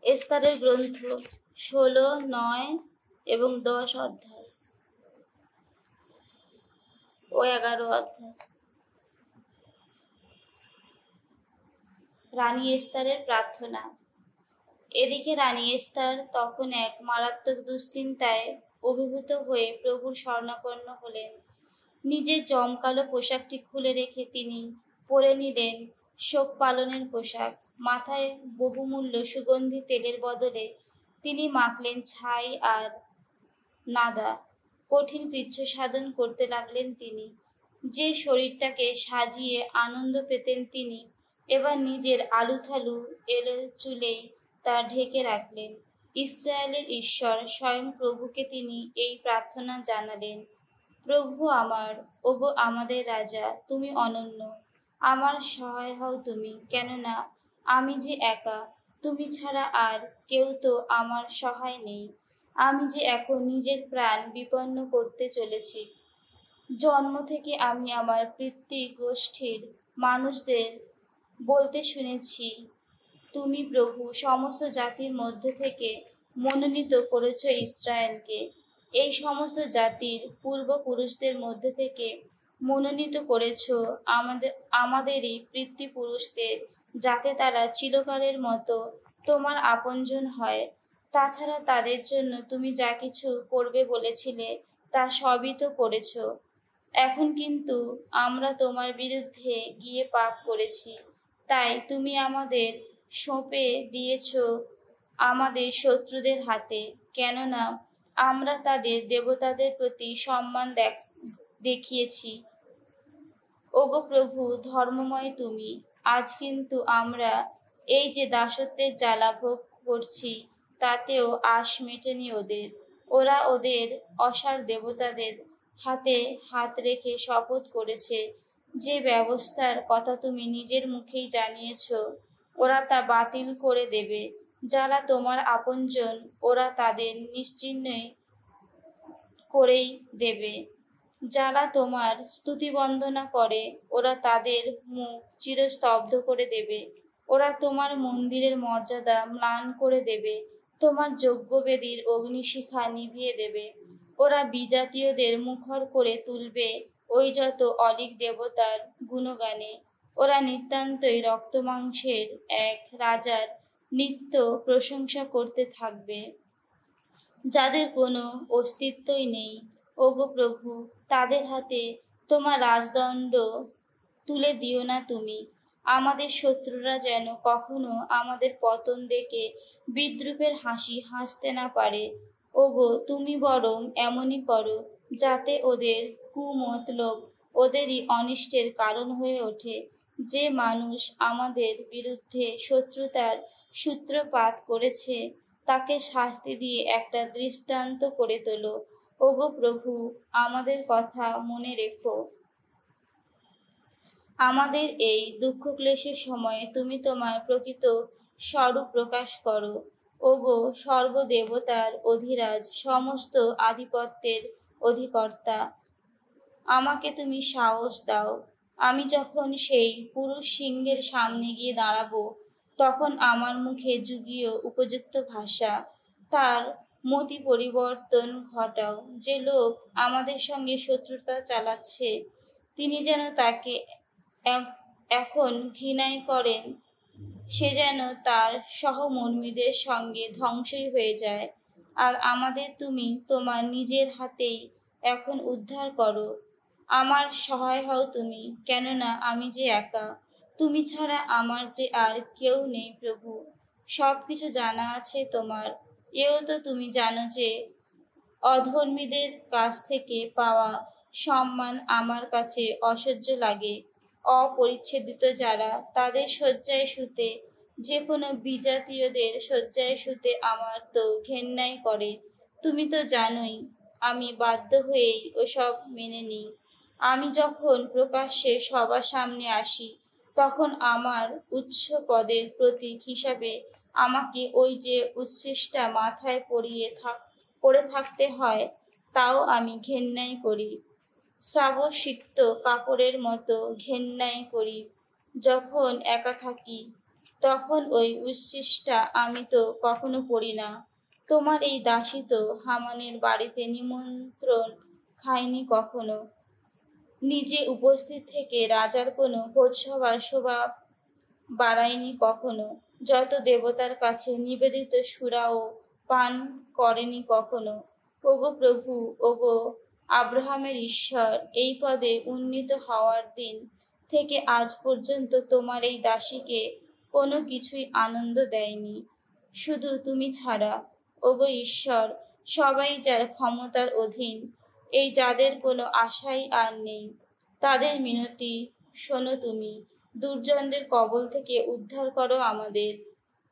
এস্তারের গ্রন্থ 16, 9 এবং 10 অধ্যায় ও 11 অধ্যায়। রানী এস্তারের প্রার্থনা। এদিকে রানী এস্তার তখন এক মারাত্মক দুশ্চিন্তায় অভিভূত হয়ে প্রভুর শরণাপন্ন হলেন। নিজের জমকালো পোশাকটি খুলে রেখে তিনি পরে নিলেন শোক পালনের পোশাক। মাথায় বহুমূল্য সুগন্ধি তেলের বদলে তিনি মাখলেন ছাই আর নাদা। কঠিন কৃচ্ছ সাধন করতে লাগলেন তিনি। যে শরীরটাকে সাজিয়ে আনন্দ পেতেন তিনি এবার নিজের আলুথালু এলো চুলেই তা ঢেকে রাখলেন। ইসরায়েলের ঈশ্বর স্বয়ং প্রভুকে তিনি এই প্রার্থনা জানালেন, প্রভু আমার, ওগো আমাদের রাজা, তুমি অনন্য, আমার সহায় হও তুমি, কেননা আমি যে একা, তুমি ছাড়া আর কেউ তো আমার সহায় নেই। আমি যে এখন নিজের প্রাণ বিপন্ন করতে চলেছি। জন্ম থেকে আমি আমার পিতৃগোষ্ঠীর মানুষদের বলতে শুনেছি, তুমি প্রভু সমস্ত জাতির মধ্য থেকে মনোনীত করেছ ইসরায়েলকে। এই সমস্ত জাতির পূর্বপুরুষদের মধ্যে থেকে মনোনীত করেছ আমাদেরই পিতৃপুরুষদের, যাতে তারা চিরকালের মতো তোমার আপনজন হয়। তাছাড়া তাদের জন্য তুমি যা কিছু করবে বলেছিলে তা সবই তো করেছ। এখন কিন্তু আমরা তোমার বিরুদ্ধে গিয়ে পাপ করেছি, তাই তুমি আমাদের সঁপে দিয়েছ আমাদের শত্রুদের হাতে, কেননা আমরা তাদের দেবতাদের প্রতি সম্মান দেখিয়েছি। ওগো প্রভু ধর্মময় তুমি, আজ কিন্তু আমরা এই যে দাসত্বের জ্বালা ভোগ করছি তাতেও আশ মেটেনি ওদের। ওরা ওদের অসার দেবতাদের হাতে হাত রেখে শপথ করেছে, যে ব্যবস্থার কথা তুমি নিজের মুখেই জানিয়েছ ওরা তা বাতিল করে দেবে। যারা তোমার আপনজন ওরা তাদের নিশ্চিহ্ন করেই দেবে। যারা তোমার স্তুতি বন্দনা করে ওরা তাদের মুখ চিরস্তব্ধ করে দেবে। ওরা তোমার মন্দিরের মর্যাদা ম্লান করে দেবে, তোমার যজ্ঞবেদীর অগ্নিশিখা নিভিয়ে দেবে। ওরা বিজাতীয়দের মুখর করে তুলবে ওই যত অলীক দেবতার গুণগানে। ওরা নিতান্তই রক্তমাংসের এক রাজার নিত্য প্রশংসা করতে থাকবে, যাদের কোনো অস্তিত্বই নেই। ওগো প্রভু, তাদের হাতে তোমার রাজদণ্ড তুলে দিও না তুমি। আমাদের শত্রুরা যেন কখনো আমাদের পতন দেখে বিদ্রূপের হাসি হাসতে না পারে। ওগো, তুমি বরং এমনই করো যাতে ওদের কুমতলব ওদেরই অনিষ্টের কারণ হয়ে ওঠে। যে মানুষ আমাদের বিরুদ্ধে শত্রুতার সূত্রপাত করেছে তাকে শাস্তি দিয়ে একটা দৃষ্টান্ত করে তোলো। ওগো প্রভু, আমাদের কথা মনে রেখো। আমাদের এই দুঃখ ক্লেশের সময়ে তুমি তোমার প্রকৃত স্বরূপ প্রকাশ করো। ওগো সর্বদেবতার অধিরাজ, সমস্ত আধিপত্যের অধিকর্তা, আমাকে তুমি সাহস দাও। আমি যখন সেই পুরুষ সিংহের সামনে গিয়ে দাঁড়াবো তখন আমার মুখে যুগীয় উপযুক্ত ভাষা, তার মতি পরিবর্তন ঘটাও। যে লোক আমাদের সঙ্গে শত্রুতা চালাচ্ছে তিনি যেন তাকে এখন ঘৃণাই করেন, সে যেন তার সহমর্মীদের সঙ্গে ধ্বংসই হয়ে যায়। আর আমাদের তুমি তোমার নিজের হাতেই এখন উদ্ধার করো। আমার সহায় হও তুমি, কেননা আমি যে একা, তুমি ছাড়া আমার যে আর কেউ নেই। প্রভু, সব কিছু জানা আছে তোমার। এও তো তুমি জানো যে অধর্মীদের কাছ থেকে পাওয়া সম্মান আমার কাছে অসহ্য লাগে। অপরিচ্ছেদিত যারা তাদের শয্যায় শুতে, যে কোনো বিজাতীয়দের শয্যায় শুতে আমার তো ঘেন্নাই করে। তুমি তো জানোই আমি বাধ্য হয়েই ওসব মেনে নিই। আমি যখন প্রকাশ্যে সবার সামনে আসি তখন আমার উচ্চ পদের প্রতীক হিসাবে আমাকে ওই যে উচ্ছিষ্টা মাথায় পরে থাকতে হয়, তাও আমি ঘেন্নাই করি। শ্রাবসিক্ত কাপড়ের মতো ঘেন্নাই করি। যখন একা থাকি তখন ওই উচ্ছিষ্টা আমি তো কখনো পড়ি না। তোমার এই দাসী তো হামানের বাড়িতে নিমন্ত্রণ খায়নি কখনো। নিজে উপস্থিত থেকে রাজার কোনো ভোজসভার শোভা বাড়ায়নি কখনো। যত দেবতার কাছে নিবেদিত সুরাও পান করেনি কখনো। ওগো প্রভু, ওগো আব্রাহামের ঈশ্বর, এই পদে উন্নীত হওয়ার দিন থেকে আজ পর্যন্ত তোমার এই দাসীকে কোনো কিছুই আনন্দ দেয়নি, শুধু তুমি ছাড়া। ওগো ঈশ্বর, সবাই যার ক্ষমতার অধীন, এই যাদের কোনো আশাই আর নেই, তাদের মিনতি শোনো তুমি। দুর্জনদের কবল থেকে উদ্ধার করো আমাদের,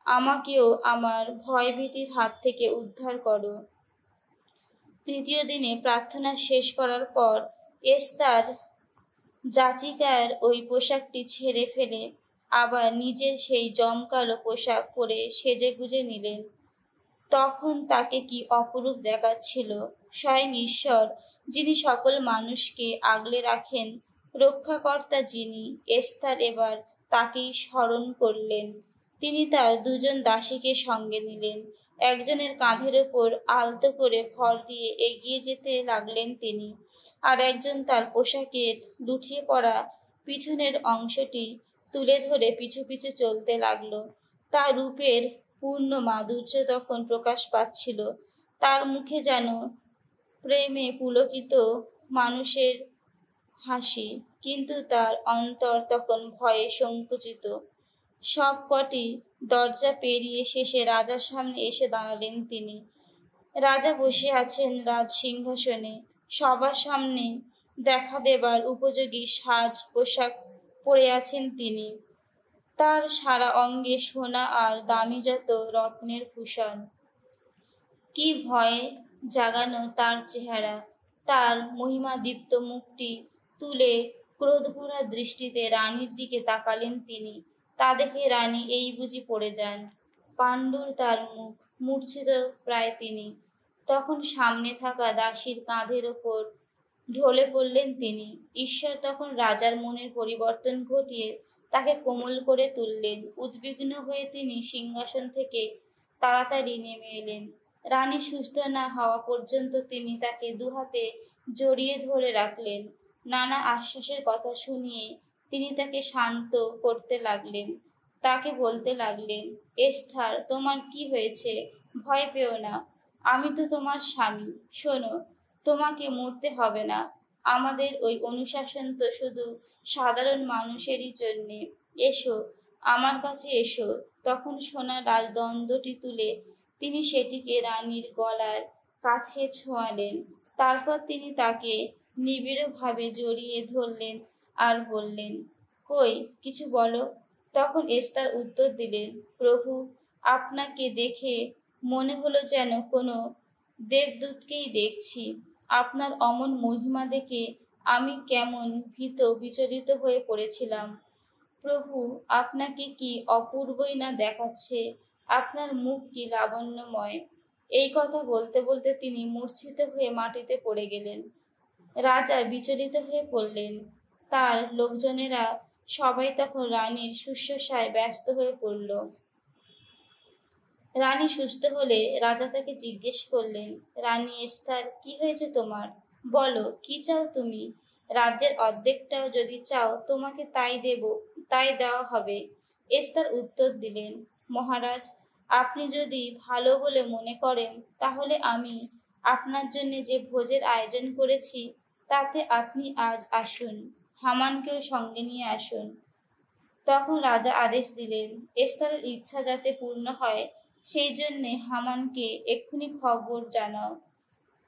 আমাকেও আমার ভয়ভীতির হাত থেকে উদ্ধার করো। তৃতীয় দিনে প্রার্থনা শেষ করার পর এস্তার যাচিকার ওই পোশাকটি ছেড়ে ফেলে আবার নিজের সেই জমকালো পোশাক পরে সেজেগুজে নিলেন। তখন তাকে কি অপরূপ দেখাচ্ছিল! স্বয়ং ঈশ্বর, যিনি সকল মানুষকে আগলে রাখেন, রক্ষাকর্তা যিনি, এস্তার এবার তাকেই স্মরণ করলেন। তিনি তার দুজন দাসীকে সঙ্গে নিলেন। একজনের কাঁধের ওপর আলতো করে ভর দিয়ে এগিয়ে যেতে লাগলেন তিনি, আর একজন তার পোশাকের লুটিয়ে পড়া পিছনের অংশটি তুলে ধরে পিছু পিছু চলতে লাগলো। তার রূপের পূর্ণ মাধুর্য তখন প্রকাশ পাচ্ছিল। তার মুখে যেন প্রেমে পুলকিত মানুষের হাসি, কিন্তু তার অন্তর তখন ভয়ে সংকুচিত। সব কটি দরজা পেরিয়ে শেষে রাজার সামনে এসে দাঁড়ালেন তিনি। রাজা বসে আছেন রাজ সিংহাসনে। সবার সামনে দেখা দেবার উপযোগী সাজ পোশাক পরে আছেন তিনি। তার সারা অঙ্গে সোনা আর দামি যত রত্নের ভূষণ। কি ভয়ে জাগানো তার চেহারা! তার মহিমাদীপ্ত মুখটি তুলে ক্রোধভরা দৃষ্টিতে রানীর দিকে তাকালেন তিনি। তা দেখে রানী এই বুঝি পড়ে যান। পাণ্ডুর তার মুখ, মূর্ছিত প্রায় তিনি। তখন সামনে থাকা দাসীর কাঁধের ওপর ঢলে পড়লেন তিনি। ঈশ্বর তখন রাজার মনের পরিবর্তন ঘটিয়ে তাকে কোমল করে তুললেন। উদ্বিগ্ন হয়ে তিনি সিংহাসন থেকে তাড়াতাড়ি নেমে এলেন। রানী সুস্থ না হওয়া পর্যন্ত তিনি তাকে দুহাতে জড়িয়ে ধরে রাখলেন। নানা আশ্বাসের কথা শুনিয়ে তিনি তাকে শান্ত করতে লাগলেন। তাকে বলতে লাগলেন, এস্থার, তোমার কি হয়েছে? ভয় পেও না, আমি তো তোমার স্বামী। শোনো, তোমাকে মরতে হবে না। আমাদের ওই অনুশাসন তো শুধু সাধারণ মানুষেরই জন্যে। এসো, আমার কাছে এসো। তখন সোনার রাজদণ্ডটি তুলে তিনি সেটিকে রানীর গলার কাছে ছোঁয়ালেন। তারপর তিনি তাকে নিবিড়ভাবে জড়িয়ে ধরলেন আর বললেন, কই, কিছু বলো। তখন এস্তার উত্তর দিলেন, প্রভু, আপনাকে দেখে মনে হলো যেন কোনো দেবদূতকেই দেখছি। আপনার অমন মহিমা দেখে আমি কেমন ভীত বিচলিত হয়ে পড়েছিলাম। প্রভু, আপনাকে কি অপূর্বই না দেখাচ্ছে! আপনার মুখ কি লাবণ্যময়! এই কথা বলতে বলতে তিনি মূর্ছিত হয়ে মাটিতে পড়ে গেলেন। রাজা বিচলিত হয়ে পড়লেন। তার লোকজনেরা সবাই তখন রানীর শুশ্রূষায় ব্যস্ত হয়ে পড়ল। রানী সুস্থ হলে রাজা তাকে জিজ্ঞেস করলেন, রানী এস্থার, কি হয়েছে তোমার? বলো, কি চাও তুমি? রাজ্যের অর্ধেকটাও যদি চাও, তোমাকে তাই দেওয়া হবে। এস্থার উত্তর দিলেন, মহারাজ, আপনি যদি ভালো বলে মনে করেন, তাহলে আমি আপনার জন্য যে ভোজের আয়োজন করেছি তাতে আপনি আজ আসুন, হামানকেও সঙ্গে নিয়ে আসুন। তখন রাজা আদেশ দিলেন, এস্থারের ইচ্ছা যাতে পূর্ণ হয় সেই জন্যে হামানকে এক্ষুনি খবর জানাও।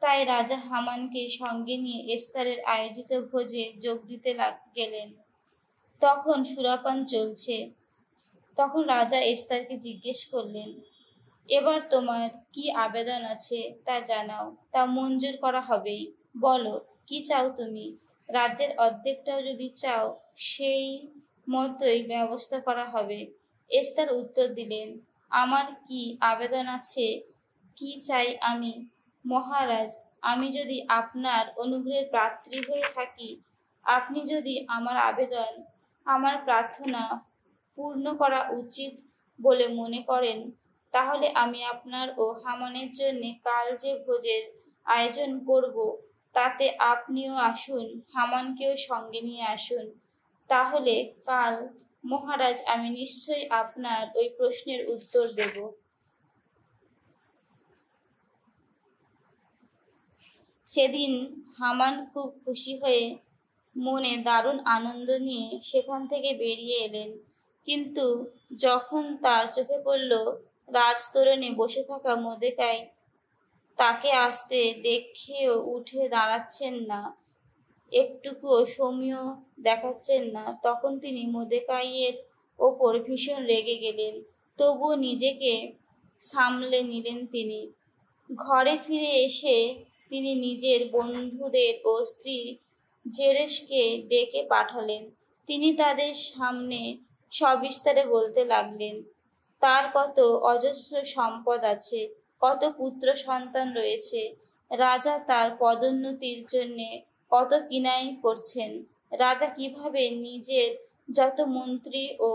তাই রাজা হামানকে সঙ্গে নিয়ে এস্থারের আয়োজিত ভোজে যোগ দিতে গেলেন। তখন সুরাপান চলছে। তখন রাজা এস্থারকে জিজ্ঞেস করলেন, এবার তোমার কি আবেদন আছে তা জানাও, তা মঞ্জুর করা হবেই। বলো, কি চাও তুমি? রাজ্যের অর্ধেকটাও যদি চাও, সেই মতোই ব্যবস্থা করা হবে। এস্থার উত্তর দিলেন, আমার কি আবেদন আছে, কি চাই আমি? মহারাজ, আমি যদি আপনার অনুগ্রহের পাত্রী হয়ে থাকি, আপনি যদি আমার আবেদন, আমার প্রার্থনা পূর্ণ করা উচিত বলে মনে করেন, তাহলে আমি আপনার ও হামানের জন্য কাল যে ভোজের আয়োজন করব, তাতে আপনিও আসুন, হামানকেও সঙ্গে নিয়ে আসুন। তাহলে কাল মহারাজ আমি নিশ্চয়ই আপনার ওই প্রশ্নের উত্তর দেব। সেদিন হামান খুব খুশি হয়ে মনে দারুণ আনন্দ নিয়ে সেখান থেকে বেরিয়ে এলেন। কিন্তু যখন তার চোখে পড়ল রাজতোরণে বসে থাকা মর্দেকাই তাকে আসতে দেখেও উঠে দাঁড়াচ্ছেন না, একটুকুও সৌম্য দেখাচ্ছেন না, তখন তিনি মর্দেকাইয়ের ওপর ভীষণ রেগে গেলেন। তবুও নিজেকে সামলে নিলেন। তিনি ঘরে ফিরে এসে তিনি নিজের বন্ধুদের ও স্ত্রী জেরেশকে ডেকে পাঠালেন। তিনি তাদের সামনে সবিস্তারে বলতে লাগলেন, তার কত অজস্র সম্পদ আছে, কত পুত্র সন্তান রয়েছে, রাজা তার পদোন্নতির জন্যে কত কিনাই করছেন, রাজা কিভাবে নিজের যত মন্ত্রী ও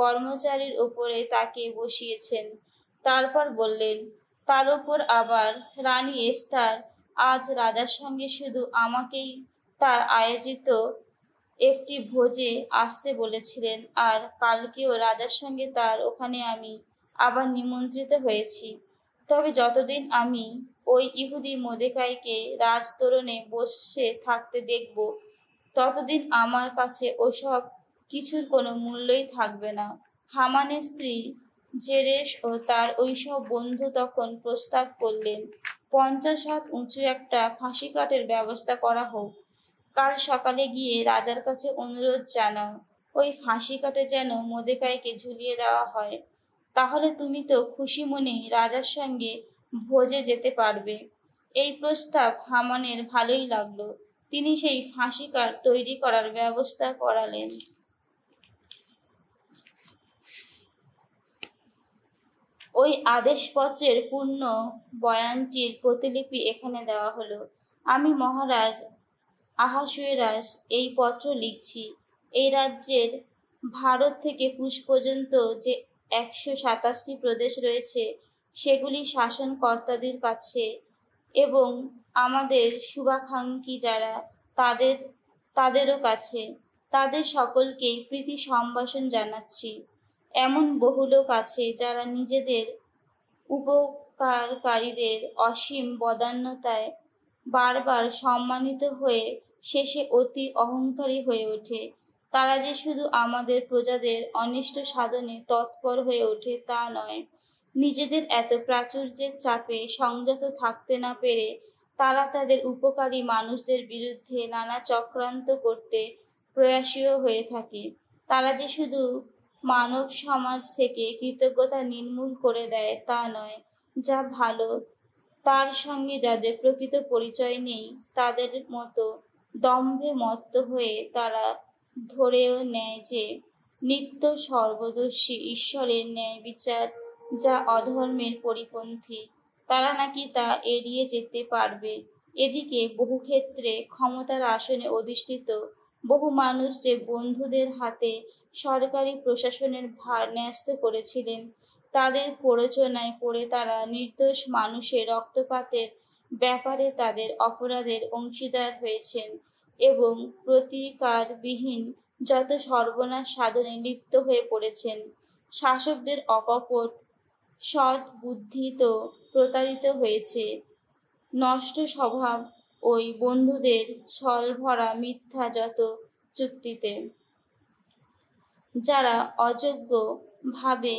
কর্মচারীর ওপরে তাকে বসিয়েছেন। তারপর বললেন, তার উপর আবার রানী এস্থার আজ রাজার সঙ্গে শুধু আমাকেই তার আয়োজিত একটি ভোজে আসতে বলেছিলেন, আর কালকেও রাজার সঙ্গে তার ওখানে আমি আবার নিমন্ত্রিত হয়েছি। তবে যতদিন আমি ওই ইহুদি মর্দেকাইকে রাজতোরণে বসে থাকতে দেখব, ততদিন আমার কাছে ওসব কিছুর কোনো মূল্যই থাকবে না। হামানের স্ত্রী জেরেশ ও তার ওইসব বন্ধু তখন প্রস্তাব করলেন, 50 হাত উঁচু একটা ফাঁসি কাঠের ব্যবস্থা করা হোক। কাল সকালে গিয়ে রাজার কাছে অনুরোধ জানাও, ওই ফাঁসি কাঠে যেন মর্দেকাইকে ঝুলিয়ে দেওয়া হয়। তাহলে তুমি তো খুশি মনেই রাজার সঙ্গে ভোজে যেতে পারবে। এই প্রস্তাব হামানের ভালোই লাগলো। তিনি সেই ফাঁসি কাঠ তৈরি করার ব্যবস্থা করালেন। ওই আদেশপত্রের পূর্ণ বয়ানটির প্রতিলিপি এখানে দেওয়া হলো। আমি মহারাজ আহাসুয়েরাস এই পত্র লিখছি। এই রাজ্যের ভারত থেকে কুশ পর্যন্ত যে 127টি প্রদেশ রয়েছে, সেগুলি শাসনকর্তাদের কাছে এবং আমাদের শুভাকাঙ্ক্ষী যারা তাদেরও কাছে, তাদের সকলকেই প্রীতি সম্ভাষণ জানাচ্ছি। এমন বহু লোক আছে যারা নিজেদের উপকারকারীদের অসীম বদান্যতায় বারবার সম্মানিত হয়ে শেষে অতি অহংকারী হয়ে ওঠে। তারা যে শুধু আমাদের প্রজাদের অনিষ্ট সাধনে তৎপর হয়ে ওঠে তা নয়, নিজেদের এত প্রাচুর্যের চাপে সংযত থাকতে না পেরে তারা তাদের উপকারী মানুষদের বিরুদ্ধে নানা চক্রান্ত করতে প্রয়াসীও হয়ে থাকে। তারা যে শুধু মানব সমাজ থেকে কৃতজ্ঞতা নির্মূল করে দেয় তা নয়, যা ভালো তার সঙ্গে যাদের প্রকৃত পরিচয় নেই, তাদের মতো দম্ভে মত্ত হয়ে তারা ধরেও নেয় যে নিত্য সর্বদর্শী ঈশ্বরের ন্যায় বিচার যা অধর্মের পরিপন্থী, তারা নাকি তা এড়িয়ে যেতে পারবে। এদিকে বহু ক্ষেত্রে ক্ষমতার আসনে অধিষ্ঠিত বহু মানুষ যে বন্ধুদের হাতে সরকারি প্রশাসনের ভার ন্যস্ত করেছিলেন, তাদের প্ররোচনায় পড়ে তারা নির্দোষ মানুষের রক্তপাতের ব্যাপারে তাদের অপরাধের অংশীদার হয়েছেন এবং প্রতিকারবিহীন যত সর্বনাশ সাধনে লিপ্ত হয়ে পড়েছেন। শাসকদের অকপট সৎ বুদ্ধি তো প্রতারিত হয়েছে নষ্ট স্বভাব ওই বন্ধুদের ছলভরা মিথ্যা যত চুক্তিতে। যারা অযোগ্য ভাবে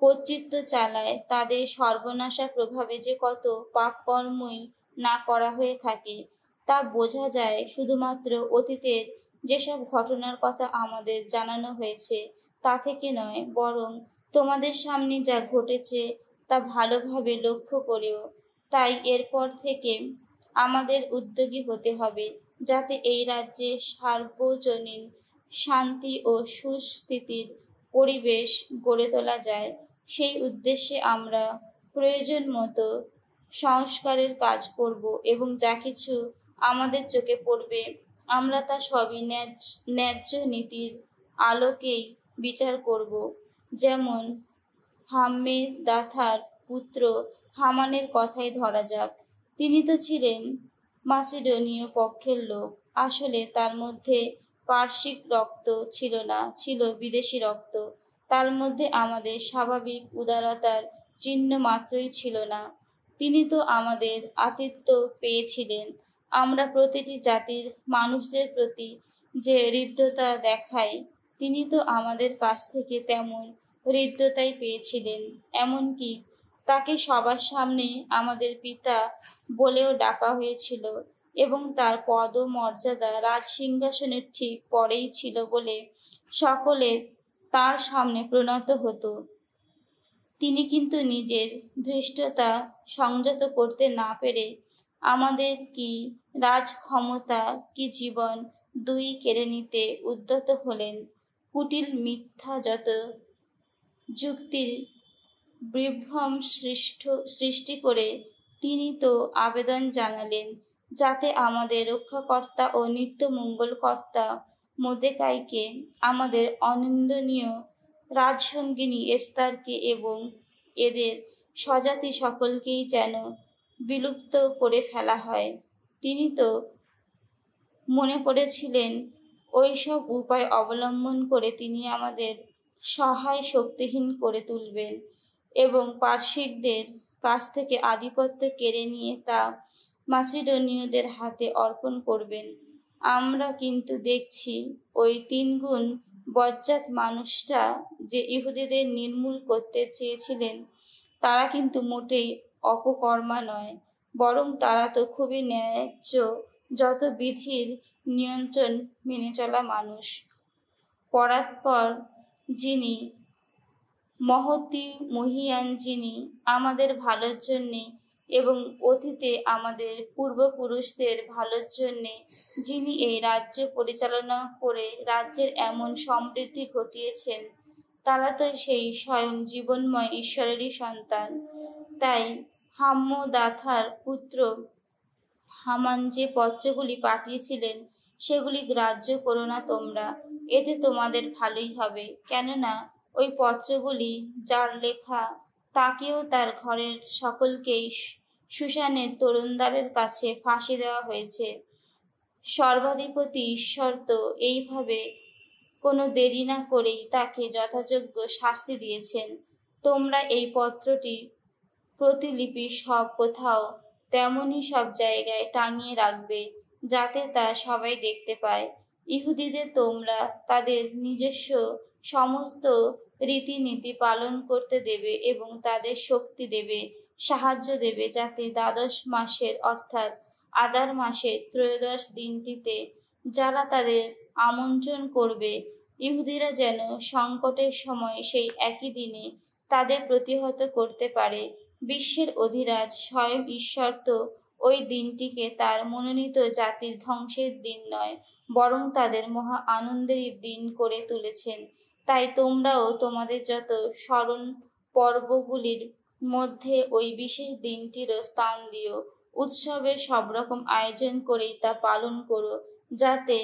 কর্তৃত্ব চালায়, তাদের সর্বনাশা প্রভাবে যে কত পাপকর্মই না করা হয়ে থাকে, তা বোঝা যায় শুধুমাত্র অতীতের যেসব ঘটনার কথা আমাদের জানানো হয়েছে তা থেকে নয়, বরং তোমাদের সামনে যা ঘটেছে তা ভালোভাবে লক্ষ্য করেও। তাই এরপর থেকে আমাদের উদ্যোগী হতে হবে, যাতে এই রাজ্যে সার্বজনীন শান্তি ও সুস্থিতির পরিবেশ গড়ে তোলা যায়। সেই উদ্দেশ্যে আমরা প্রয়োজন মতো সংস্কারের কাজ করব এবং যা কিছু আমাদের চোখে পড়বে আমরা তা সবই ন্যায্য নীতির আলোকেই বিচার করব। যেমন হাম্মেদাথার পুত্র হামানের কথাই ধরা যাক। তিনি তো ছিলেন মাসিডোনীয় পক্ষের লোক। আসলে তার মধ্যে পার্শ্বিক রক্ত ছিল না, ছিল বিদেশি রক্ত। তার মধ্যে আমাদের স্বাভাবিক উদারতার চিহ্ন মাত্রই ছিল না। তিনি তো আমাদের আতিথ্য পেয়েছিলেন। আমরা প্রতিটি জাতির মানুষদের প্রতি যে হৃদ্যতা দেখাই, তিনি তো আমাদের কাছ থেকে তেমন হৃদ্যতাই পেয়েছিলেন। এমনকি তাকে সবার সামনে আমাদের পিতা বলেও ডাকা হয়েছিল এবং তার পদমর্যাদা রাজসিংহাসনের ঠিক পরেই ছিল বলে সকলে তার সামনে প্রণত হতো। তিনি কিন্তু নিজের ধৃষ্টতা সংযত করতে না পেরে আমাদের কি রাজক্ষমতা কি জীবন দুই কেড়ে নিতে উদ্যত হলেন। কুটিল মিথ্যা যত যুক্তির বিভ্রম সৃষ্টি করে তিনি তো আবেদন জানালেন যাতে আমাদের রক্ষাকর্তা ও নিত্য মঙ্গলকর্তা মোর্দেকাইকে, আমাদের অনিন্দনীয় রাজসঙ্গিনী এস্তারকে এবং এদের স্বজাতি সকলকেই যেন বিলুপ্ত করে ফেলা হয়। তিনি তো মনে করেছিলেন ওইসব উপায় অবলম্বন করে তিনি আমাদের সহায় শক্তিহীন করে তুলবেন এবং পার্শ্বিকদের কাছ থেকে আধিপত্য কেড়ে নিয়ে তা মাসিডোনীয়দের হাতে অর্পণ করবেন। আমরা কিন্তু দেখছি ওই তিনগুণ বজ্জাত মানুষরা যে ইহুদিদের নির্মূল করতে চেয়েছিলেন, তারা কিন্তু মোটেই অপকর্মা নয়, বরং তারা তো খুবই ন্যায্য, যত বিধির নিয়ন্ত্রণ মেনে চলা মানুষ। পরাৎপর যিনি, মহতী মহিয়ান যিনি, আমাদের ভালোর জন্যে এবং অতীতে আমাদের পূর্বপুরুষদের ভালোর জন্যে যিনি এই রাজ্য পরিচালনা করে রাজ্যের এমন সমৃদ্ধি ঘটিয়েছেন, তারা তো সেই স্বয়ং জীবনময় ঈশ্বরেরই সন্তান। তাই হাম্মদাথার পুত্র হামান যে পত্রগুলি পাঠিয়েছিলেন সেগুলি গ্রাহ্য করো না তোমরা, এতে তোমাদের ভালোই হবে। কেননা ওই পত্রগুলি যার লেখা, তাকেও তার ঘরের সকলকেই সুসানের তরুণদ্বারের কাছে ফাঁসি দেওয়া হয়েছে। সর্বাধিপতি ঈশ্বর তো এইভাবে কোনো দেরি না করেই তাকে যথাযোগ্য শাস্তি দিয়েছেন। তোমরা এই পত্রটি প্রতিলিপি সব কোথাও তেমনই সব জায়গায় টাঙিয়ে রাখবে, যাতে তা সবাই দেখতে পায়। ইহুদিদের তোমরা তাদের নিজস্ব সমস্ত রীতিনীতি পালন করতে দেবে এবং তাদের শক্তি দেবে, সাহায্য দেবে, যাতে দ্বাদশ মাসের অর্থাৎ আদার মাসের ত্রয়োদশ দিনটিতে যারা তাদের আমন্ত্রণ করবে, ইহুদিরা যেন সংকটের সময় সেই একই দিনে তাদের প্রতিহত করতে পারে। বিশ্বের অধিরাজ স্বয়ং ঈশ্বর তো ওই দিনটিকে তার মনোনীত জাতির ধ্বংসের দিন নয়, বরং তাদের মহা আনন্দেরই দিন করে তুলেছেন। তাই তোমরাও তোমাদের যত স্মরণ পর্বগুলির মধ্যে ওই বিশেষ দিনটিরও স্থান দিও। উৎসবের সব রকম আয়োজন করেই তা পালন করো, যাতে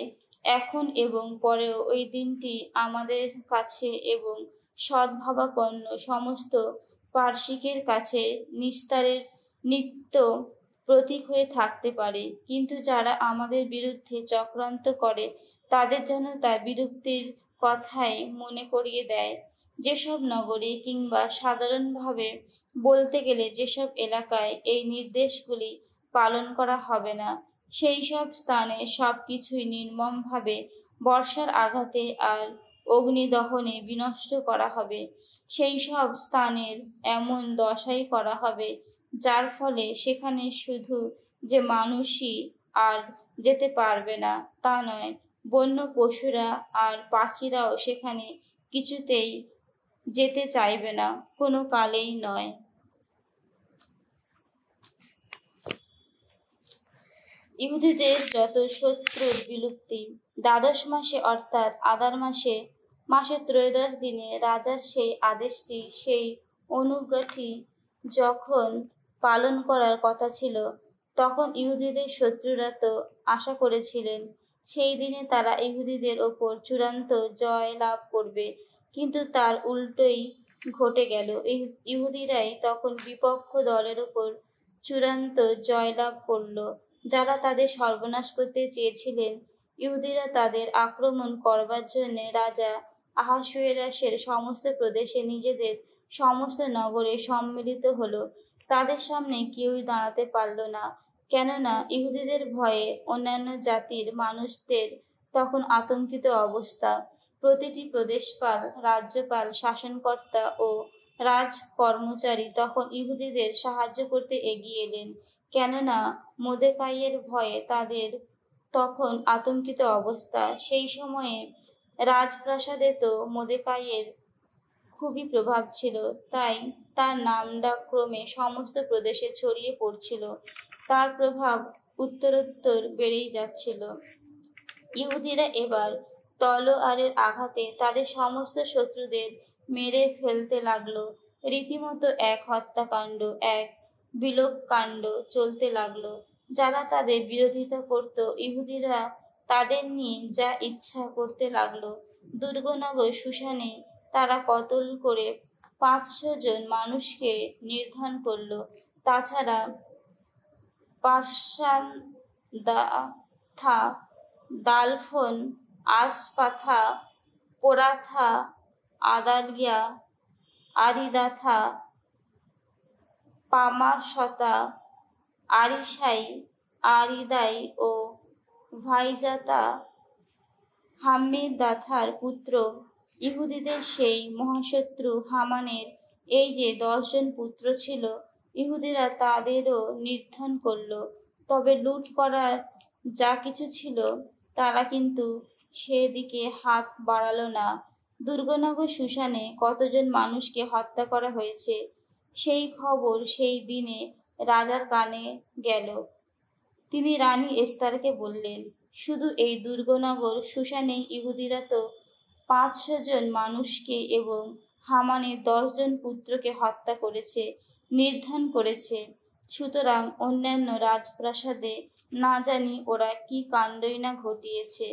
এখন এবং পরেও ওই দিনটি আমাদের কাছে এবং সদ্ভাবাপন্ন সমস্ত পার্শ্বিকের কাছে নিস্তারের নিত্য প্রতীক হয়ে থাকতে পারে। কিন্তু যারা আমাদের বিরুদ্ধে চক্রান্ত করে তাদের যেন তা বিরক্তির কথাই মনে করিয়ে দেয়। যেসব নগরী কিংবা সাধারণভাবে বলতে গেলে যেসব এলাকায় এই নির্দেশগুলি পালন করা হবে না, সেই সব স্থানে সব কিছুই নির্মমভাবে বর্ষার আঘাতে আর অগ্নিদহনে বিনষ্ট করা হবে। সেই সব স্থানের এমন দশাই করা হবে যার ফলে সেখানে শুধু যে মানুষই আর যেতে পারবে না তা নয়, বন্য পশুরা আর পাখিরাও সেখানে কিছুতেই যেতে চাইবে না, কোনো কালেই নয়। ইহুদিদের যত শত্রুর বিলুপ্তি। দ্বাদশ মাসে অর্থাৎ আদার মাসের ত্রয়োদশ দিনে রাজার সেই আদেশটি, সেই অনুজ্ঞাটি যখন পালন করার কথা ছিল, তখন ইহুদিদের শত্রুরা তো আশা করেছিলেন সেই দিনে তারা ইহুদিদের ওপর চূড়ান্ত জয় লাভ করবে। কিন্তু তার উল্টোই ঘটে গেল। ইহুদিরাই তখন বিপক্ষ দলের উপর চূড়ান্ত জয়লাভ করল। যারা তাদের সর্বনাশ করতে চেয়েছিলেন, ইহুদিরা তাদের আক্রমণ করবার জন্য রাজা আহাসুয়েরাসের সমস্ত প্রদেশে নিজেদের সমস্ত নগরে সম্মিলিত হলো। তাদের সামনে কেউই দাঁড়াতে পারল না, কেননা ইহুদিদের ভয়ে অন্যান্য জাতির মানুষদের তখন আতঙ্কিত অবস্থা। প্রতিটি প্রদেশপাল, রাজ্যপাল, শাসনকর্তা ও রাজ কর্মচারী তখন ইহুদিদের সাহায্য করতে এগিয়ে এলেন, কেননা মোর্দেকাইয়ের ভয়ে তাদের তখন আতঙ্কিত অবস্থা। সেই সময়ে রাজপ্রাসাদে তো মোর্দেকাইয়ের খুবই প্রভাব ছিল, তাই তার নামডাক ক্রমে সমস্ত প্রদেশে ছড়িয়ে পড়ছিল। তার প্রভাব উত্তরোত্তর বেড়েই যাচ্ছিল। ইহুদিরা এবার তলোয়ারের আঘাতে তাদের সমস্ত শত্রুদের মেরে ফেলতে লাগলো। রীতিমতো এক হত্যাকাণ্ড, এক বিলোপকাণ্ড চলতে লাগলো। যারা তাদের বিরোধিতা করত, ইহুদিরা তাদের নিয়ে যা ইচ্ছা করতে লাগলো। দুর্গনগর শুশানে তারা কতল করে 500 জন মানুষকে নির্ধান করলো। তাছাড়া পার্সানদাথা, দালফোন, আসপাথা, পোরাথা, আদালিয়া, আরিদাথা, পামাশতা, আরিসাই, আরিদাই ও ভাইজাতা হাম্মেদাথার পুত্র ইহুদিদের সেই মহাশত্রু হামানের এই যে 10 জন পুত্র ছিল, ইহুদিরা তাদেরও নির্ধান করল। তবে লুট করার যা কিছু ছিল তারা কিন্তু সেদিকে হাত বাড়ালো না। দুর্গনগর শুশানে কতজন মানুষকে হত্যা করা হয়েছে সেই খবর সেই দিনে রাজার কানে গেল। তিনি রানী এস্তারকে বললেন, শুধু এই দুর্গনগর শুশানেই ইহুদিরা তো 500 জন মানুষকে এবং হামানের 10 জন পুত্রকে হত্যা করেছে, নির্ধান করেছে। সুতরাং অন্যান্য রাজপ্রাসাদে না জানি ওরা কি কাণ্ডই না ঘটিয়েছে।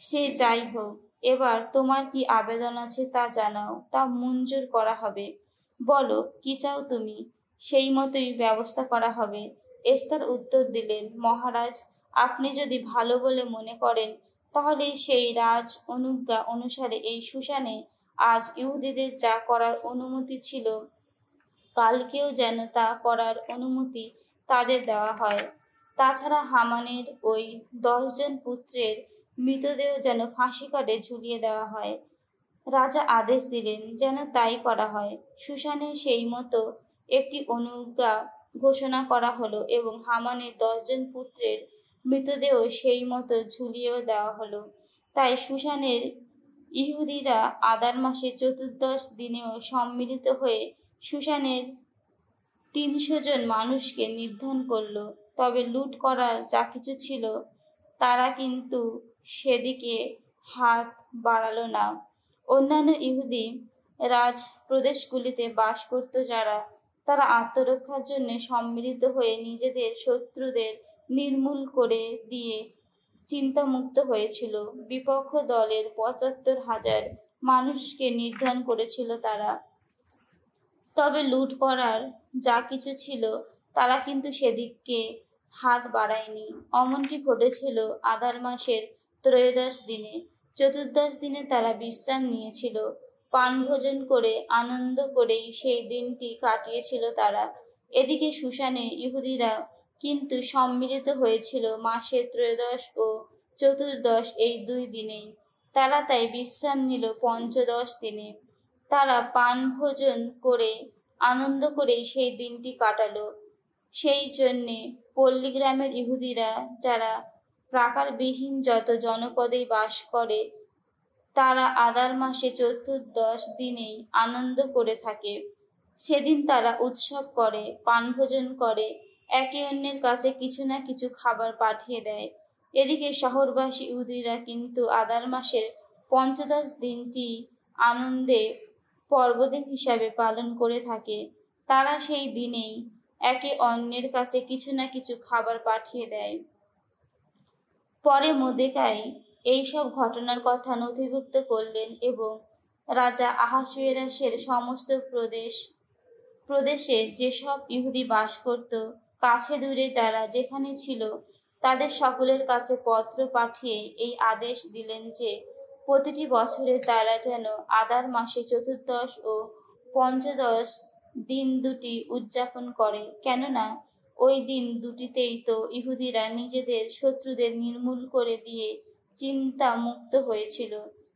সে যাই হোক, এবার তোমার কি আবেদন আছে তা জানাও, তা মঞ্জুর করা হবে। বলো কি চাও তুমি, সেই মতোই ব্যবস্থা করা হবে। এস্তার উত্তর দিলেন, মহারাজ, আপনি যদি ভালো বলে মনে করেন তাহলে সেই রাজ অনুজ্ঞা অনুসারে এই শুশানে আজ ইহুদিদের যা করার অনুমতি ছিল, কালকেও যেন তা করার অনুমতি তাদের দেওয়া হয়। তাছাড়া হামানের ওই 10 জন পুত্রের মৃতদেহ যেন ফাঁসি কাটে ঝুলিয়ে দেওয়া হয়। রাজা আদেশ দিলেন যেন তাই করা হয়। শুশানে সেই মতো একটি অনুজ্ঞা ঘোষণা করা হলো এবং হামানের 10 জন পুত্রের মৃতদেহ সেই মতো ঝুলিয়েও দেওয়া হলো। তাই শুশানের ইহুদিরা আদার মাসের 14 দিনেও সম্মিলিত হয়ে শুশানের 300 জন মানুষকে নির্ধান করল। তবে লুট করার যা কিছু ছিল তারা কিন্তু সেদিকে হাত বাড়ালো না। অন্যান্য ইহুদি রাজ প্রদেশগুলিতে বাস করত যারা, তারা আত্মরক্ষার জন্য সম্মিলিত হয়ে নিজেদের শত্রুদের নির্মূল করে দিয়ে চিন্তামুক্ত হয়েছিল। বিপক্ষ দলের 75,000 মানুষকে নির্ধান করেছিল তারা। তবে লুট করার যা কিছু ছিল তারা কিন্তু সেদিকে হাত বাড়ায়নি। অমনটি ঘটেছিল আদার মাসের 13 দিনে। 14 দিনে তারা বিশ্রাম নিয়েছিল। পান ভোজন করে আনন্দ করেই সেই দিনটি কাটিয়েছিল তারা। এদিকে শুশানে ইহুদিরা কিন্তু সম্মিলিত হয়েছিল মাসের 13 ও 14 এই 2 দিনেই। তারা তাই বিশ্রাম নিল 15 দিনে। তারা পান ভোজন করে আনন্দ করেই সেই দিনটি কাটালো। সেই জন্যে পল্লীগ্রামের ইহুদিরা যারা প্রাকারবিহীন যত জনপদেই বাস করে তারা আদার মাসে 14 দিনেই আনন্দ করে থাকে। সেদিন তারা উৎসব করে, পানভোজন করে, একে অন্যের কাছে কিছু না কিছু খাবার পাঠিয়ে দেয়। এদিকে শহরবাসী ইহুদিরা কিন্তু আদার মাসের 15 দিনটি আনন্দে পর্বদিন হিসাবে পালন করে থাকে। তারা সেই দিনেই একে অন্যের কাছে কিছু না কিছু খাবার পাঠিয়ে দেয়। পরে মোর্দেকাই এইসব ঘটনার কথা নথিভুক্ত করলেন এবং রাজা আহাসুয়েরাসের সমস্ত প্রদেশে যেসব ইহুদি বাস করত, কাছে দূরে যারা যেখানে ছিল, তাদের সকলের কাছে পত্র পাঠিয়ে এই আদেশ দিলেন যে প্রতিটি বছরে তারা যেন আদার মাসে চতুর্দশ ও পঞ্চদশ দিন দুটি উদযাপন করে, কেননা ওই দিন দুটিতেই তো ইহুদিরা নিজেদের শত্রুদের নির্মূল করে দিয়ে চিন্তা মুক্ত হয়েছিল।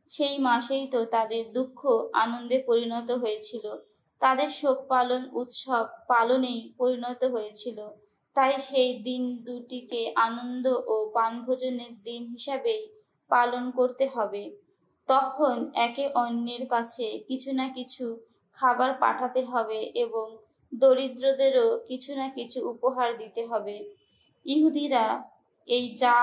সেই মাসেই তো তাদের দুঃখ আনন্দে পরিণত হয়েছিল, তাদের শোক পালন উৎসব পালনেই পরিণত হয়েছিল। তাই সেই দিন দুটিকে আনন্দ ও পানভোজনের দিন হিসাবেই পালন করতে হবে। তখন একে অন্যের কাছে কিছু না কিছু খাবার পাঠাতে হবে এবং দরিদ্রদেরও কিছু না কিছু উপহার দিতে হবে। ইহুদিরা এই যা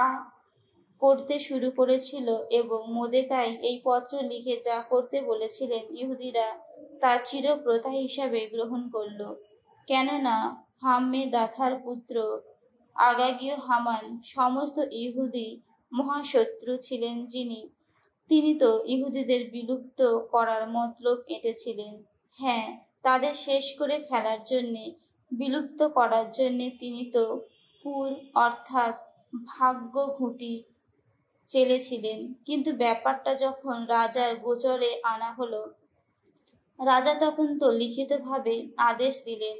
করতে শুরু করেছিল এবং মোর্দেকাই এই পত্র লিখে যা করতে বলেছিলেন, ইহুদিরা তা চিরপ্রথা হিসাবে গ্রহণ করল। কেননা হাম্মেদাথার পুত্র আগাগীয় হামান সমস্ত ইহুদি মহাশত্রু ছিলেন, তিনি তো ইহুদিদের বিলুপ্ত করার মতলব এঁটেছিলেন। হ্যাঁ, তাদের শেষ করে ফেলার জন্যে, বিলুপ্ত করার জন্যে তিনি তো পুর অর্থাৎ ভাগ্য ঘুঁটি চেলেছিলেন। কিন্তু ব্যাপারটা যখন রাজার গোচরে আনা হলো, রাজা তখন তো লিখিতভাবে আদেশ দিলেন,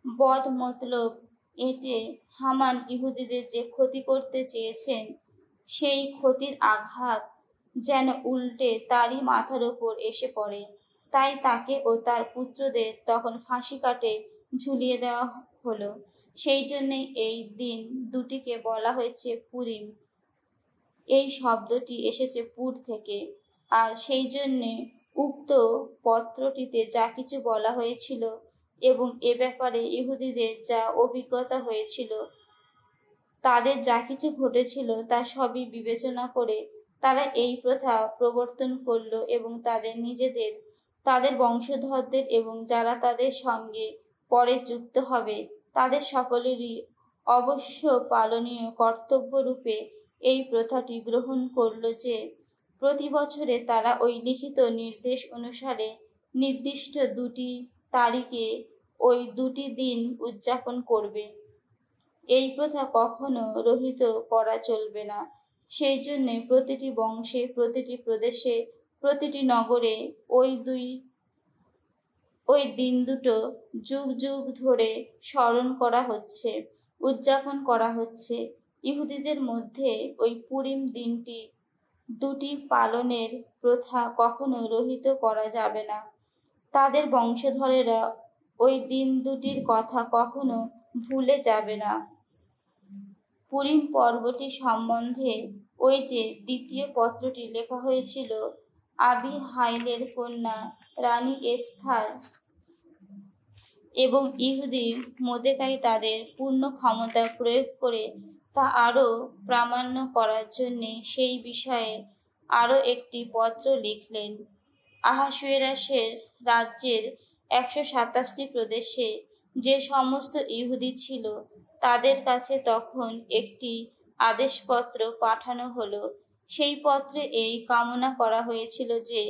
বদ মতলব এঁটে হামান ইহুদিদের যে ক্ষতি করতে চেয়েছেন, সেই ক্ষতির আঘাত যেন উল্টে তারই মাথার ওপর এসে পড়ে। তাই তাকে ও তার পুত্রদের তখন ফাঁসি কাটে ঝুলিয়ে দেওয়া হলো। সেই জন্যে এই দিন দুটিকে বলা হয়েছে পুরিম। এই শব্দটি এসেছে পুর থেকে। আর সেই জন্যে উক্ত পত্রটিতে যা কিছু বলা হয়েছিল এবং এ ব্যাপারে ইহুদিদের যা অভিজ্ঞতা হয়েছিল, তাদের যা কিছু ঘটেছিল, তা সবই বিবেচনা করে তারা এই প্রথা প্রবর্তন করল এবং তাদের নিজেদের, তাদের বংশধরদের এবং যারা তাদের সঙ্গে পরে যুক্ত হবে, তাদের সকলেরই অবশ্য পালনীয় কর্তব্যরূপে এই প্রথাটি গ্রহণ করল যে প্রতি বছরে তারা ওই লিখিত নির্দেশ অনুসারে নির্দিষ্ট দুটি তারিখে ওই দুটি দিন উদযাপন করবে। এই প্রথা কখনো রহিত করা চলবে না। সেই জন্যে প্রতিটি বংশে, প্রতিটি প্রদেশে, প্রতিটি নগরে ওই দিন দুটো যুগ যুগ ধরে স্মরণ করা হচ্ছে, উদযাপন করা হচ্ছে। ইহুদিদের মধ্যে ওই পুরিম দিনটি দুটি পালনের প্রথা কখনো রহিত করা যাবে না। তাদের বংশধরেরা ওই দিন দুটির কথা কখনো ভুলে যাবে না। পুরিম পর্বটি সম্বন্ধে ওই যে দ্বিতীয় পত্রটি লেখা হয়েছিল, আবি হাইলের কন্যা রানী এস্থার এবং ইহুদি মোর্দেকাই তাদের পূর্ণ ক্ষমতা প্রয়োগ করে তা আরও প্রামাণ্য করার জন্যে সেই বিষয়ে আরও একটি পত্র লিখলেন। আহাসুয়েরাসের রাজ্যের 127টি প্রদেশে যে সমস্ত ইহুদি ছিল, তাদের কাছে তখন একটি আদেশপত্র পাঠানো হলো। সেই পত্রে এই কামনা করা হয়েছিল যে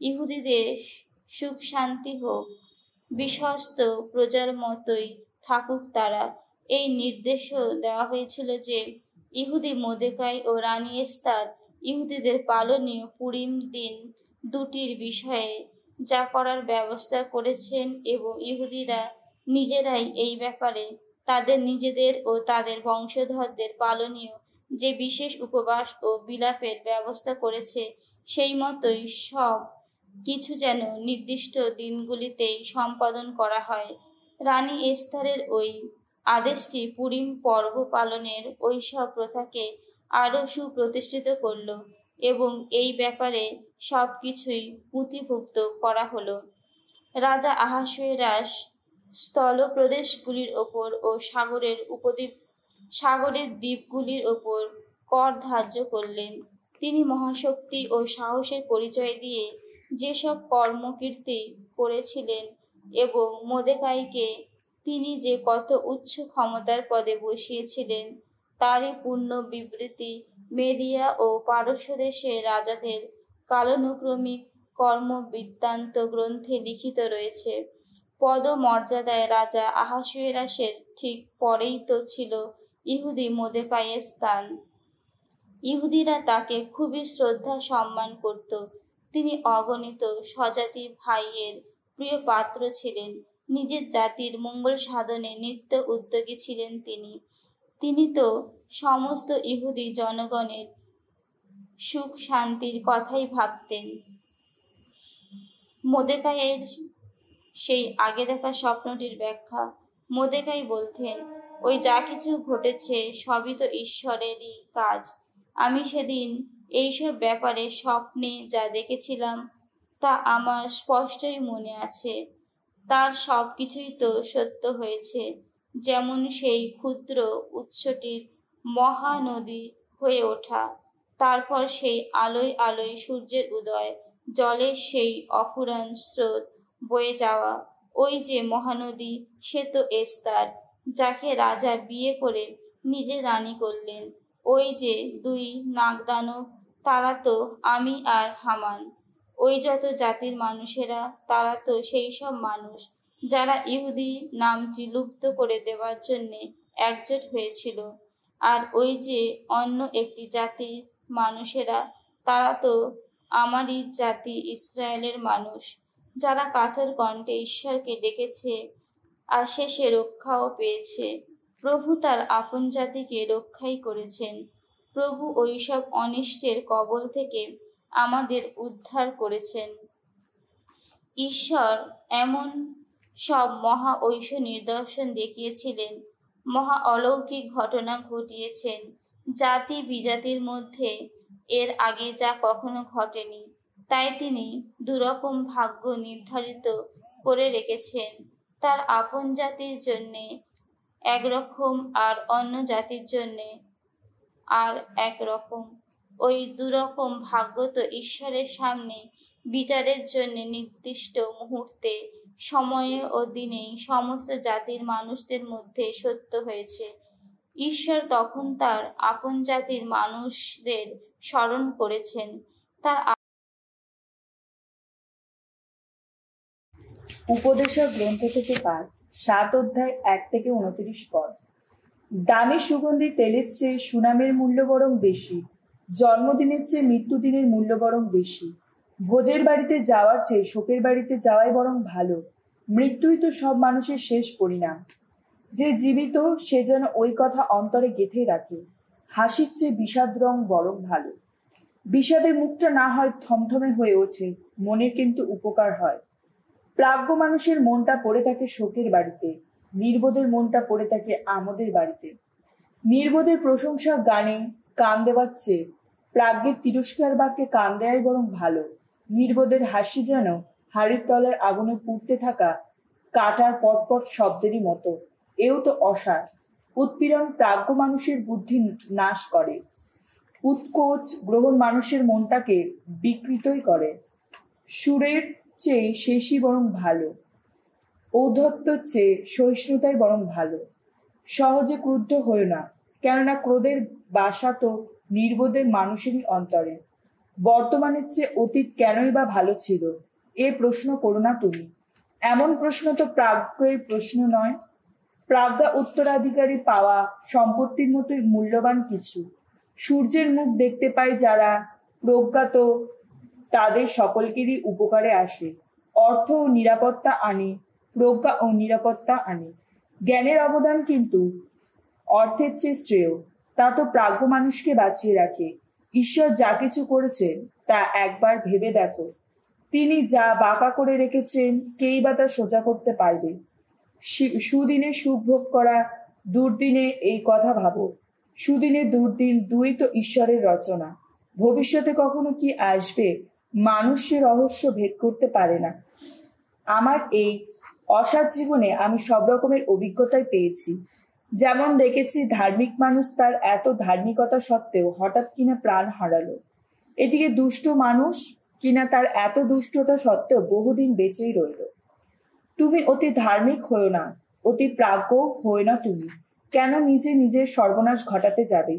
ইহুদিদের সুখ শান্তি হোক, বিশ্বস্ত প্রজার মতোই থাকুক তারা। এই নির্দেশও দেওয়া হয়েছিল যে ইহুদি মোর্দেকাই ও রানী এস্থার ইহুদিদের পালনীয় পুরিম দিন দুটির বিষয়ে যা করার ব্যবস্থা করেছেন এবং ইহুদিরা নিজেরাই এই ব্যাপারে তাদের নিজেদের ও তাদের বংশধরদের পালনীয় যে বিশেষ উপবাস ও বিলাপের ব্যবস্থা করেছে, সেই মতোই সব কিছু যেন নির্দিষ্ট দিনগুলিতেই সম্পাদন করা হয়। রানী এস্থারের ওই আদেশটি পুরিম পর্ব পালনের ওই সব প্রথাকে আরও সুপ্রতিষ্ঠিত করল এবং এই ব্যাপারে সব কিছুই পুঁথিভুক্ত করা হলো। রাজা আহাসুয়েরাস স্থল প্রদেশগুলির ওপর ও সাগরের দ্বীপগুলির ওপর কর ধার্য করলেন। তিনি মহাশক্তি ও সাহসের পরিচয় দিয়ে যেসব কর্মকীর্তি করেছিলেন এবং মোর্দেকাইকে তিনি যে কত উচ্চ ক্ষমতার পদে বসিয়েছিলেন, তারই পূর্ণ বিবৃতি মেদিয়া ও পারস্য দেশের রাজাদের কালানুক্রমিক কর্মবৃত্তান্ত গ্রন্থে লিখিত রয়েছে। পদমর্যাদায় রাজা আহাসুয়েরাসের ঠিক পরেই তো ছিল ইহুদি মোর্দেকাইয়ের স্থান। ইহুদিরা তাকে খুবই শ্রদ্ধা সম্মান করত। তিনি অগণিত স্বজাতি ভাইয়ের প্রিয় পাত্র ছিলেন। নিজের জাতির মঙ্গল সাধনে নিত্য উদ্যোগী ছিলেন তিনি তো সমস্ত ইহুদি জনগণের সুখ শান্তির কথাই ভাবতেন। মোর্দেকাইয়ের সেই আগে দেখা স্বপ্নটির ব্যাখ্যা। মোর্দেকাই বলতেন, ওই যা কিছু ঘটেছে সবই তো ঈশ্বরেরই কাজ। আমি সেদিন এইসব ব্যাপারে স্বপ্নে যা দেখেছিলাম তা আমার স্পষ্টই মনে আছে। তার সব কিছুই তো সত্য হয়েছে। যেমন সেই ক্ষুদ্র উৎসটির মহানদী হয়ে ওঠা, তারপর সেই আলোয় আলোয় সূর্যের উদয়, জলের সেই অফুরান স্রোত বয়ে যাওয়া। ওই যে মহানদী, সে তো এস্তার, যাকে রাজা বিয়ে করে নিজে রানী করলেন। ওই যে দুই নাগদানব, তারা তো আমি আর হামান। ওই যত জাতির মানুষেরা, তারা তো সেই সব মানুষ যারা ইহুদি নামটি লুপ্ত করে দেওয়ার জন্যে একজোট হয়েছিল। আর ওই যে অন্য একটি জাতির মানুষেরা, তারা তো আমারই জাতি ইসরায়েলের মানুষ, যারা কাতর কণ্ঠে ঈশ্বরকে ডেকেছে আর শেষে রক্ষাও পেয়েছে। প্রভু তার আপন জাতিকে রক্ষাই করেছেন। প্রভু ওইসব অনিষ্টের কবল থেকে আমাদের উদ্ধার করেছেন। ঈশ্বর এমন সব মহা ঐশ্ব নিদর্শন দেখিয়েছিলেন, মহা অলৌকিক ঘটনা ঘটিয়েছেন, জাতি বিজাতির মধ্যে এর আগে যা কখনো ঘটেনি। তাই তিনি দুরকম ভাগ্য নির্ধারিত করে রেখেছেন। তার আপন জাতির জন্যে একরকম আর অন্য জাতির জন্যে আর একরকম। ওই দুরকম ভাগ্য তো ঈশ্বরের সামনে বিচারের জন্য নির্দিষ্ট মুহূর্তে, সময়ে ও দিনেই সমস্ত জাতির মানুষদের মধ্যে সত্য হয়েছে। ঈশ্বর তখন তার আপন জাতির মানুষদের স্মরণ করেছেন। তার উপদেশক গ্রন্থ থেকে পাঠ, 7 অধ্যায় 1 থেকে 29 পদ। দামি সুগন্ধি তেলের চেয়ে সুনামের মূল্য বরং বেশি, জন্মদিনের চেয়ে মৃত্যুদিনের মূল্য বরং বেশি। ভোজের বাড়িতে যাওয়ার চেয়ে শোকের বাড়িতে যাওয়াই বরং ভালো। মৃত্যুই তো সব মানুষের শেষ পরিণাম। যে জীবিত সে যেন ওই কথা অন্তরে গেঁথে রাখে। হাসির চেয়ে বিষাদ রং বরং ভালো। বিষাদে মুখটা না হয় থমথমে হয়ে ওঠে, মনের কিন্তু উপকার হয়। প্রাজ্ঞ মানুষের মনটা পড়ে থাকে শোকের বাড়িতে, নির্বোধের মনটা পড়ে থাকে আমোদের বাড়িতে। নির্বোধের প্রশংসা গানে কান দেওয়ার চেয়ে প্রাজ্ঞের তিরস্কার বাক্যে কান দেয়াই বরং ভালো। নির্বোধের হাসি যেন হাড়ির তলার আগুনে পুড়তে থাকা কাটার পটপট শব্দেরই মতো। এও তো অসার। উৎপীড়ন প্রাজ্ঞ মানুষের বুদ্ধি নাশ করে। উৎকোচ গ্রহণ মানুষের মনটাকে বিকৃতই করে। সুরের চেয়ে শেষই বরং ভালো। ঔদ্ধত্যর চেয়ে সহিষ্ণুতাই বরং ভালো। সহজে ক্রুদ্ধ হও না, কেননা ক্রোধের বাসা তো নির্বোধের মানুষেরই অন্তরে। বর্তমানের চেয়ে অতীত কেনই বা ভালো ছিল, এ প্রশ্ন করো না তুমি। এমন প্রশ্ন তো প্রাজ্ঞের প্রশ্ন নয়। প্রাজ্ঞা উত্তরাধিকারী পাওয়া সম্পত্তির মতোই মূল্যবান কিছু। সূর্যের মুখ দেখতে পায় যারা প্রজ্ঞাত, তাদের সকলকেরই উপকারে আসে। অর্থ ও নিরাপত্তা আনে, প্রজ্ঞা ও নিরাপত্তা আনে। জ্ঞানের অবদান কিন্তু অর্থের চেয়ে শ্রেয়। তা তো প্রাজ্ঞ মানুষকে বাঁচিয়ে রাখে। ঈশ্বর যা কিছু করেছেন তা একবার ভেবে দেখো। তিনি যা বাঁকা করে রেখেছেন কেই বা তা সোজা করতে পারবে? সুদিনে সুখ ভোগ করা, দুর্দিনে এই কথা ভাবো। সুদিনে দুর্দিন দুই তো ঈশ্বরের রচনা। ভবিষ্যতে কখনো কি আসবে মানুষ সে রহস্য ভেদ করতে পারে না। আমার এই অসার জীবনে আমি সব রকমের অভিজ্ঞতাই পেয়েছি। যেমন দেখেছি ধার্মিক মানুষ তার এত ধার্মিকতা সত্ত্বেও হঠাৎ কিনা প্রাণ হারালো। এদিকে দুষ্ট মানুষ কিনা তার এত দুষ্টতা সত্ত্বেও বহুদিন বেঁচেই রইল। তুমি অতি ধার্মিক হও না, অতি প্রাজ্ঞ হও না তুমি, কেন নিজে নিজের সর্বনাশ ঘটাতে যাবে?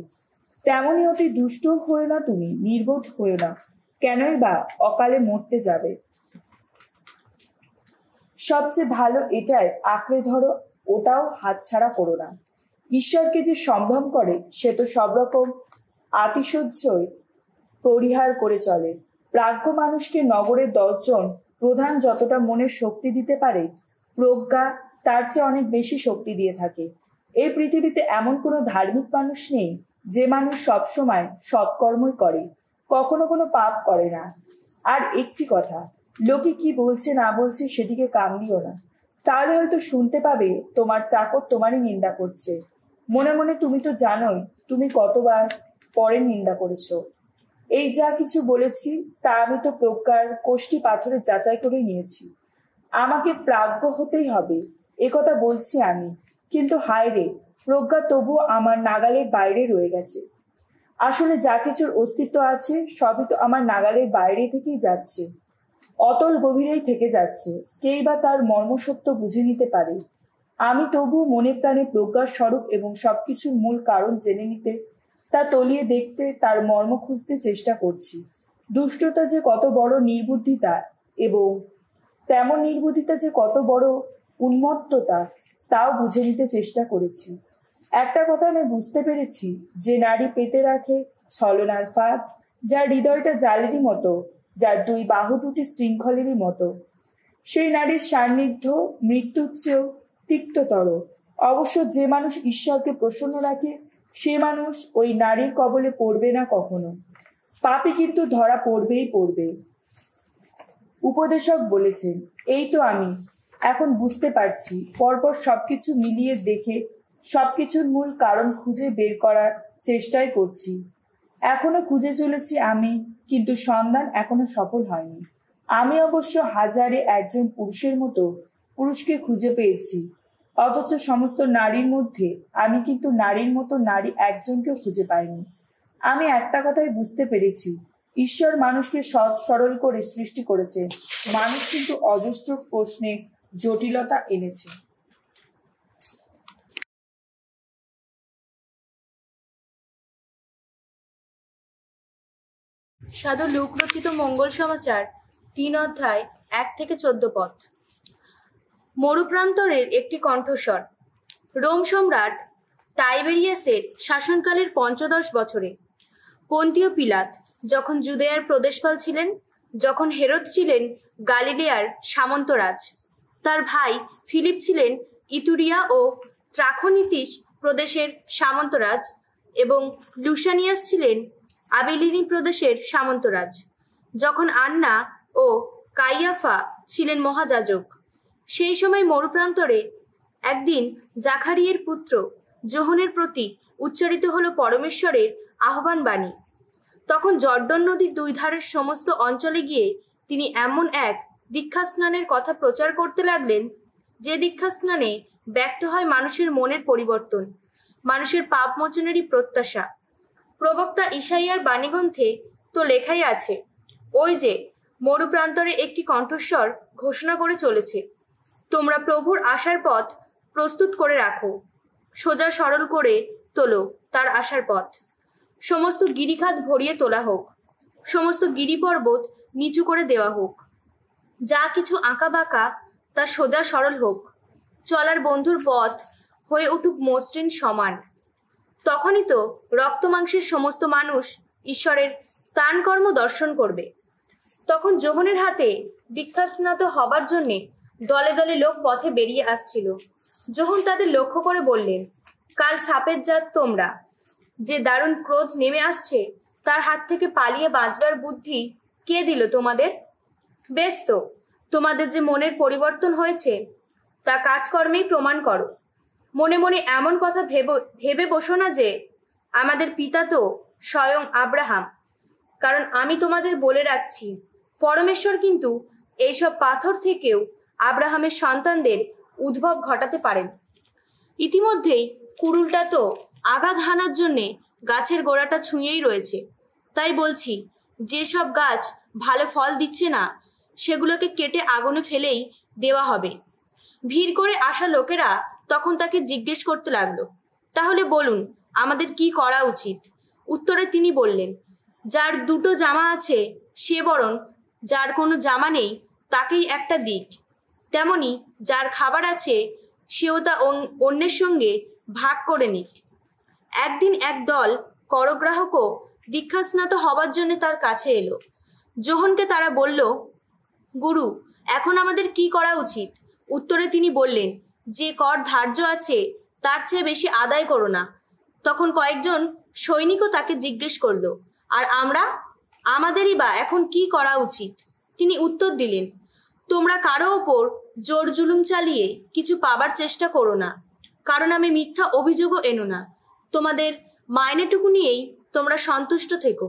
তেমনি অতি দুষ্ট হও না তুমি, নির্বোধ হও না, কেনই বা অকালে মরতে যাবে? সবচেয়ে ভালো এটাই, আঁকড়ে ধরো, ওটাও হাতছাড়া করো না। ঈশ্বরকে যে সম্ভ্রম করে সে তো সব রকম আতিশয্যই পরিহার করে চলে। প্রাজ্ঞ মানুষকে নগরের 10 জন প্রধান যতটা মনের শক্তি দিতে পারে, প্রজ্ঞা তার চেয়ে অনেক বেশি শক্তি দিয়ে থাকে। এই পৃথিবীতে এমন কোনো ধার্মিক মানুষ নেই যে মানুষ সবসময় সৎকর্মই করে, কখনো কোনো পাপ করে না। আর একটি কথা, লোকে কি বলছে না বলছে সেদিকে কান দিও না, তাহলে হয়তো শুনতে পাবে তোমার চাকর তোমারই নিন্দা করছে। মনে মনে তুমি তো জানোই তুমি কতবার পরে নিন্দা করেছো। এই যা কিছু বলেছি তা আমি তো প্রজ্ঞার কোষ্ঠী পাথরে যাচাই করে নিয়েছি। আমাকে প্রাজ্ঞ হতেই হবে একথা বলছি আমি, কিন্তু হায় রে, প্রজ্ঞা তবুও আমার নাগালের বাইরে রয়ে গেছে। আসলে যা কিছুর অস্তিত্ব আছে সবই তো আমার নাগালের বাইরে থেকেই যাচ্ছে, অতল গভীরেই থেকে যাচ্ছে। কেই বা তার মর্মসত্য বুঝে নিতে পারে। আমি তবুও মনে প্রাণে প্রজ্ঞার স্বরূপ এবং সবকিছুর মূল কারণ জেনে নিতে, তা তলিয়ে দেখতে, তার মর্ম খুঁজতে চেষ্টা করছি। দুষ্টতা যে কত বড় নির্বুদ্ধিতা এবং তেমন নির্বুদ্ধিতা যে কত বড় উন্মত্ততা, তাও বুঝে নিতে চেষ্টা করেছি। একটা কথা আমি বুঝতে পেরেছি, যে নারী পেতে রাখে ছলনার ফাঁদ, যার হৃদয়টা জালেরই মতো, যার 2 বাহু দুটি শৃঙ্খলেরই মতো, সেই নারীর সান্নিধ্য মৃত্যুর চেয়েও তিক্ততর। অবশ্য যে মানুষ ঈশ্বরকে প্রসন্ন রাখে সে মানুষ ওই নারীর কবলে পড়বে না কখনো। পাপী কিন্তু ধরা পড়বেই পড়বে। উপদেশক বলেছেন, এই তো আমি এখন বুঝতে পারছি। পরপর সবকিছু মিলিয়ে দেখে সবকিছুর মূল কারণ খুঁজে বের করার চেষ্টাই করছি। এখনো খুঁজে চলেছি আমি, কিন্তু সন্ধান এখনো সফল হয়নি। আমি অবশ্য হাজারে একজন পুরুষের মতো পুরুষকে খুঁজে পেয়েছি, অথচ সমস্ত নারীর মধ্যে আমি কিন্তু নারীর মতো নারী একজনকেও খুঁজে পাইনি। আমি একটা কথাই বুঝতে পেরেছি, ঈশ্বর মানুষকে সৎ সরল করে সৃষ্টি করেছে, মানুষ কিন্তু অজস্র প্রশ্নে জটিলতা এনেছে। সাধু লুক রচিত মঙ্গল সমাচার 3 অধ্যায় 1 থেকে 14 পদ। মরুপ্রান্তরের একটি কণ্ঠস্বর। রোম সম্রাট টাইবেরিয়াসের শাসনকালের 15 বছরে পন্তীয় পিলাত যখন জুদেয়ার প্রদেশপাল ছিলেন, যখন হেরোদ ছিলেন গালিলিয়ার সামন্তরাজ, তার ভাই ফিলিপ ছিলেন ইতুরিয়া ও ত্রাখোনিতিস প্রদেশের সামন্তরাজ এবং লুসানিয়াস ছিলেন আবিলিনি প্রদেশের সামন্তরাজ, যখন আন্না ও কাইয়াফা ছিলেন মহাযাজক, সেই সময় মরুপ্রান্তরে একদিন জাকারিয়ের পুত্র যোহনের প্রতি উচ্চারিত হলো পরমেশ্বরের আহ্বান বাণী। তখন জর্দন নদীর 2 ধারের সমস্ত অঞ্চলে গিয়ে তিনি এমন এক দীক্ষাস্নানের কথা প্রচার করতে লাগলেন, যে দীক্ষাস্নানে ব্যক্ত হয় মানুষের মনের পরিবর্তন, মানুষের পাপ মোচনেরই প্রত্যাশা। প্রবক্তা ইসাইয়ার বাণীগ্রন্থে তো লেখাই আছে, ওই যে মরুপ্রান্তরে একটি কণ্ঠস্বর ঘোষণা করে চলেছে, তোমরা প্রভুর আসার পথ প্রস্তুত করে রাখো, সোজা সরল করে তোলো তার আসার পথ। সমস্ত গিরিখাত ভরিয়ে তোলা হোক, সমস্ত গিরিপর্বত নিচু করে দেওয়া হোক, যা কিছু আঁকা বাঁকা তা সোজা সরল হোক, চলার বন্ধুর পথ হয়ে উঠুক মসৃণ সমান। তখনই তো রক্ত মাংসের সমস্ত মানুষ ঈশ্বরের তান কর্ম দর্শন করবে। তখন যোহনের হাতে দীক্ষাস্নাত হবার জন্যে দলে দলে লোক পথে বেরিয়ে আসছিল। যোহন তাদের লক্ষ্য করে বললেন, কাল সাপের জাত তোমরা, যে দারুণ ক্রোধ নেমে আসছে তার হাত থেকে পালিয়ে বাঁচবার বুদ্ধি কে দিল তোমাদের? বেশ তো, তোমাদের যে মনের পরিবর্তন হয়েছে তা কাজকর্মেই প্রমাণ করো। মনে মনে এমন কথা ভেবে বসো না যে আমাদের পিতা তো স্বয়ং আব্রাহাম, কারণ আমি তোমাদের বলে রাখছি, পরমেশ্বর কিন্তু এইসব পাথর থেকেও আব্রাহামের সন্তানদের উদ্ভব ঘটাতে পারেন। ইতিমধ্যেই কুড়ুলটা তো আঘাত হানার জন্যে গাছের গোড়াটা ছুঁয়েই রয়েছে। তাই বলছি, যেসব গাছ ভালো ফল দিচ্ছে না সেগুলোকে কেটে আগুনে ফেলেই দেওয়া হবে। ভিড় করে আসা লোকেরা তখন তাকে জিজ্ঞেস করতে লাগলো, তাহলে বলুন আমাদের কি করা উচিত? উত্তরে তিনি বললেন, যার দুটো জামা আছে সে বরং যার কোনো জামা নেই তাকেই একটা দিক, তেমনি যার খাবার আছে সেও তা অন্যের সঙ্গে ভাগ করে নিক। একদিন এক দল করগ্রাহকও দীক্ষাস্নাত হবার জন্য তার কাছে এলো। যোহনকে তারা বলল, গুরু, এখন আমাদের কি করা উচিত? উত্তরে তিনি বললেন, যে কর ধার্য আছে তার চেয়ে বেশি আদায় করো না। তখন কয়েকজন সৈনিকও তাকে জিজ্ঞেস করলো, আর আমাদেরই বা এখন কি করা উচিত? তিনি উত্তর দিলেন, তোমরা কারো ওপর জোর জুলুম চালিয়ে কিছু পাবার চেষ্টা করো না, কারণ আমি মিথ্যা অভিযোগও এনো না। তোমাদের মাইনেটুকু নিয়েই তোমরা সন্তুষ্ট থেকো।